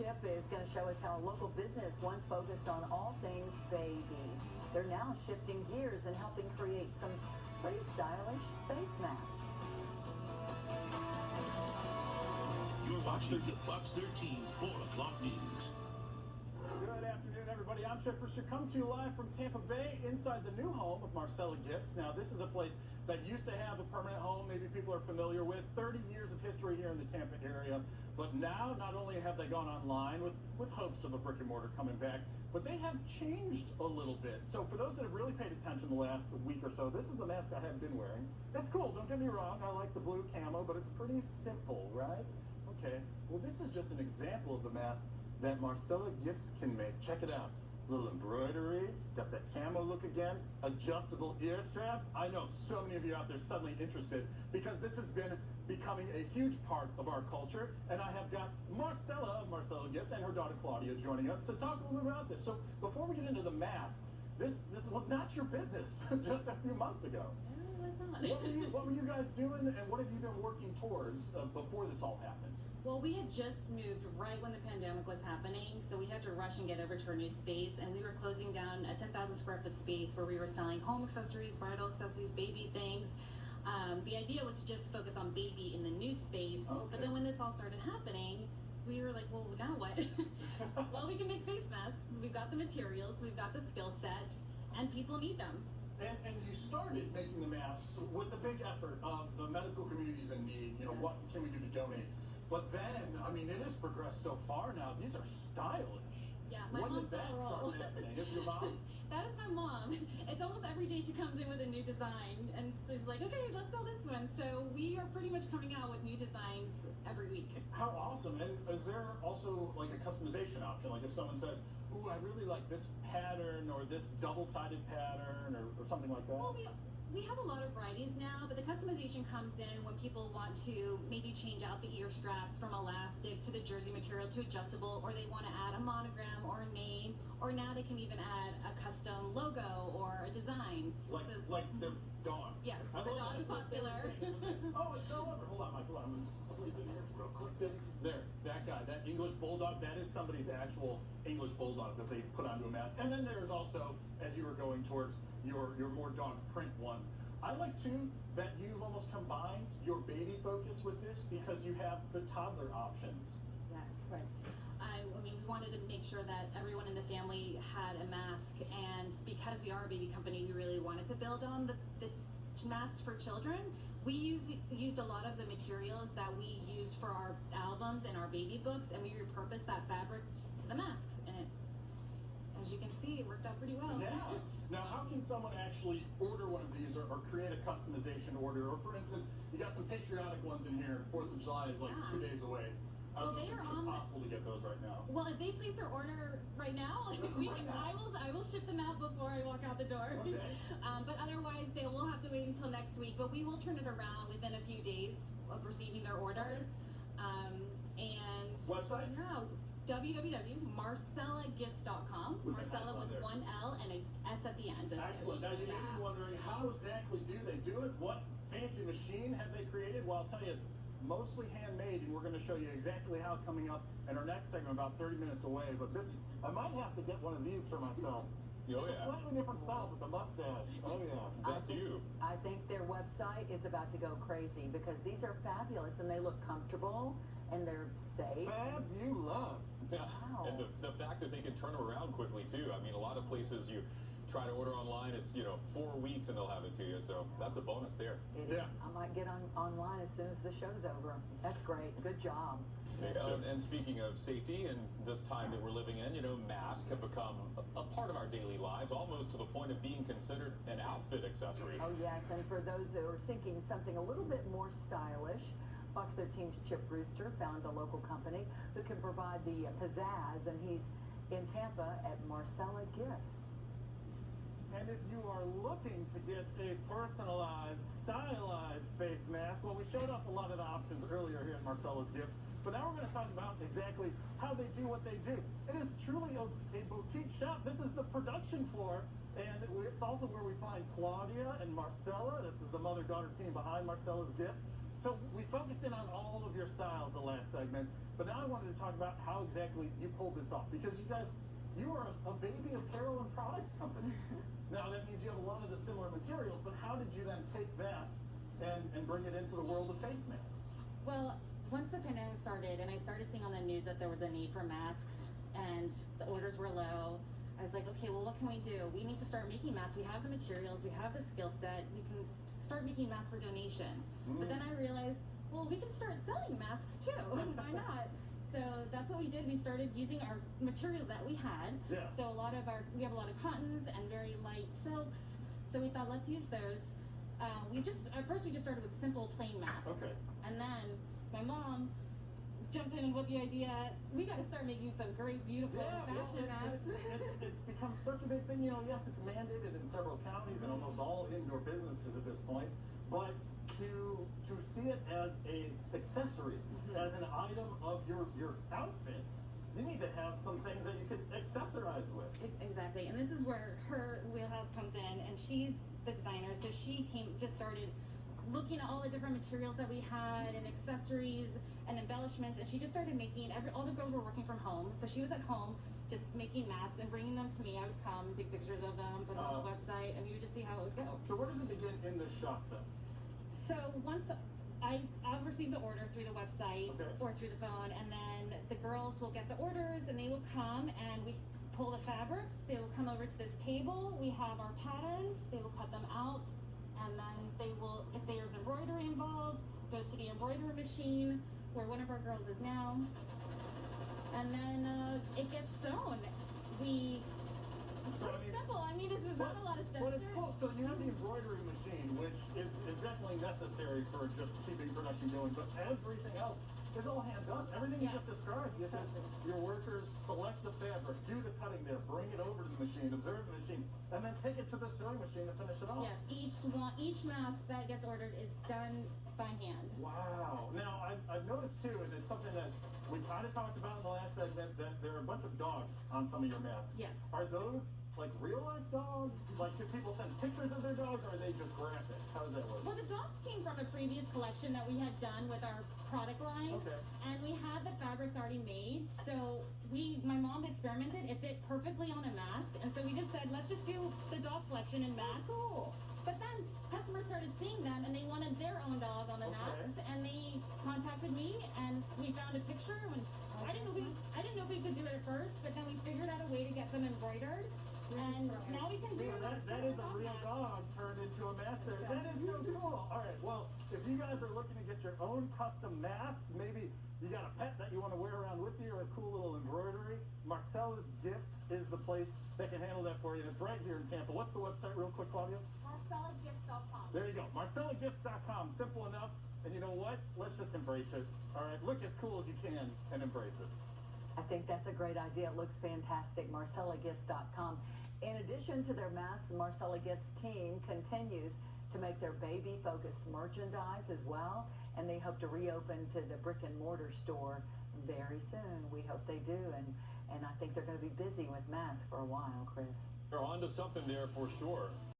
Chip is going to show us how a local business once focused on all things babies. They're now shifting gears and helping create some pretty stylish face masks. You're watching the Fox 13 4 o'clock news. Good afternoon, everybody. I'm Chip Brewster, coming to you live from Tampa Bay, inside the new home of Marcela Gifts. Now, this is a place that used to have a permanent home, maybe people are familiar with, 30 years of history here in the Tampa area. But now, not only have they gone online with hopes of a brick and mortar coming back, but they have changed a little bit. So for those that have really paid attention the last week or so, this is the mask I have been wearing. It's cool, don't get me wrong, I like the blue camo, but it's pretty simple, right? Okay, well, this is just an example of the mask that Marcela Gifts can make. Check it out. Little embroidery, got that camo look again, adjustable ear straps. I know so many of you out there suddenly interested because this has been becoming a huge part of our culture, and I have got Marcela of Marcela Gifts and her daughter Claudia joining us to talk a little bit about this. So before we get into the masks, this was not your business just a few months ago. No, it was not. What were you guys doing, and what have you been working towards before this all happened? Well, we had just moved right when the pandemic was happening, so we had to rush and get over to our new space, and we were closing down a 10,000 square foot space where we were selling home accessories, bridal accessories, baby things. The idea was to just focus on baby in the new space, okay. But then when this all started happening, we were like, well, now what? Well, we can make face masks. We've got the materials, we've got the skill set, and people need them. And you started making the masks with the big effort of the medical communities in need. You know, Yes. What can we do to donate? But then, I mean, it has progressed so far now. These are stylish. Yeah, my when mom's did that on a roll. start happening? Is your mom? That is my mom. It's almost every day she comes in with a new design, and so she's like, okay, let's sell this one. So we are pretty much coming out with new designs every week. How awesome. And is there also like a customization option? Like if someone says, ooh, I really like this pattern or this double-sided pattern or something like that? Well, we have a lot of varieties now, but the customization comes in when people want to maybe change out the ear straps from elastic to the jersey material to adjustable, or they want to add a monogram or a name, or now they can even add a custom logo or a design. Like the dog. Yes, I the love dog that. is popular. Oh, it fell over. Hold on, Michael. I'm just squeezing here real quick. That guy, that English bulldog, that is somebody's actual English bulldog that they put onto a mask. And then there's also, as you were going towards your more dog print ones, I like too that you've almost combined your baby focus with this because you have the toddler options. Yes. Right. I mean, we wanted to make sure that everyone in the family had a mask, and because we are a baby company, we really wanted to build on the masks for children. We used a lot of the materials that we used for our albums and our baby books, and we repurposed that fabric to the masks, and it, as you can see, it worked out pretty well. Yeah. Now, how can someone actually order one of these or create a customization order? Or, for instance, you got some patriotic ones in here. 4th of July is like 2 days away. Well, they it's are even possible to get those right now. Well, if they place their order right now, I will ship them out before I walk out the door. Okay. But otherwise, they will have to wait until next week. But we will turn it around within a few days of receiving their order. And Website? Yeah, www.marcelagifts.com. Marcela with one L and an S at the end. Excellent. Now, you may be wondering, how exactly do they do it? What fancy machine have they created? Well, I'll tell you, it's mostly handmade, and we're going to show you exactly how coming up in our next segment, about 30 minutes away. But this, I might have to get one of these for myself. Oh, It's a slightly different style with the mustache. Oh, yeah. That's you. I think their website is about to go crazy because these are fabulous and they look comfortable and they're safe. Fabulous. Yeah. Wow. And the fact that they can turn them around quickly, too. I mean, a lot of places you try to order online, it's, 4 weeks and they'll have it to you. So that's a bonus there. It is. I might get online as soon as the show's over. That's great. Good job. And speaking of safety and this time that we're living in, masks have become a part of our daily lives, almost to the point of being considered an outfit accessory. Oh, yes. And for those who are seeking something a little bit more stylish, Fox 13's Chip Brewster found a local company who can provide the pizzazz, and he's in Tampa at Marcela Gifts. And if you are looking to get a personalized, stylized face mask, well, we showed off a lot of the options earlier here at Marcela's Gifts, but now we're going to talk about exactly how they do what they do. It is truly a boutique shop. This is the production floor, and it's also where we find Claudia and Marcela. This is the mother-daughter team behind Marcela's Gifts. So we focused in on all of your styles the last segment, but now I wanted to talk about how exactly you pulled this off, because you are a baby apparel and products company. Now that means you have a lot of the similar materials, but how did you then take that and bring it into the world of face masks? Well, once the pandemic started and I started seeing on the news that there was a need for masks and the orders were low, I was like, okay, well, what can we do? We need to start making masks. We have the materials, we have the skill set, we can start making masks for donation. But then I realized, well, we can start selling masks too. Why not? So that's what we did. We started using our materials that we had. Yeah. So we have a lot of cottons and very light silks. So we thought, let's use those. At first we just started with simple plain masks. Okay. And then my mom jumped in with the idea, we got to start making some great, beautiful fashion masks. It's become such a big thing. You know, yes, it's mandated in several counties and almost all indoor businesses at this point. But to see it as a accessory, as an item of your outfit, you need to have some things that you can accessorize with. Exactly, and this is where her wheelhouse comes in, and she's the designer, so she started looking at all the different materials that we had and accessories and embellishments, and she just started making, all the girls were working from home, so she was at home just making masks and bringing them to me. I would come, take pictures of them, put them on the website, and we would just see how it would go. So where does it begin in the shop then? So once I'll receive the order through the website or through the phone, and then the girls will get the orders and they will come and we pull the fabrics. They will come over to this table. We have our patterns. They will cut them out, and then they will, if there's embroidery involved, goes to the embroidery machine where one of our girls is now, and then it gets sewn. It's pretty simple. I mean, it's not a lot of steps. But it's cool. So you have the embroidery machine, which is definitely necessary for just keeping production going. But everything else is all hand done. Everything you just described. Your workers select the fabric, do the cutting there, bring it over to the machine, observe the machine, and then take it to the sewing machine to finish it off. Yes, each mask that gets ordered is done by hand. Wow. Now, I've noticed too, and it's something that we kind of talked about in the last segment, that there are a bunch of dogs on some of your masks. Yes. Are those like real life dogs? Like, do people send pictures of their dogs, or are they just graphics? How does that work? Well, the dogs came from a previous collection that we had done with our product line. Okay. And we had the fabrics already made. So my mom experimented. It fit perfectly on a mask. And so we just said, let's just do the dog collection in masks. Cool. But then customers started seeing them and they wanted their own dog on the masks. And they contacted me and we found a picture. And I didn't know if we could do it at first, but then we figured out a way to get them embroidered. And now we can do that is a real dog turned into a mask there. That is so cool. All right, well, if you guys are looking to get your own custom masks, maybe you got a pet that you want to wear around with you, or a cool little embroidery, Marcela's Gifts is the place that can handle that for you. And it's right here in Tampa. What's the website real quick, Claudia? MarcelaGifts.com. There you go, MarcelaGifts.com. Simple enough. And you know what? Let's just embrace it. All right, look as cool as you can and embrace it. I think that's a great idea. It looks fantastic. MarcelaGifts.com. In addition to their masks, the Marcela Gifts team continues to make their baby-focused merchandise as well, and they hope to reopen to the brick-and-mortar store very soon. We hope they do, and I think they're going to be busy with masks for a while, Chris. They're on to something there for sure.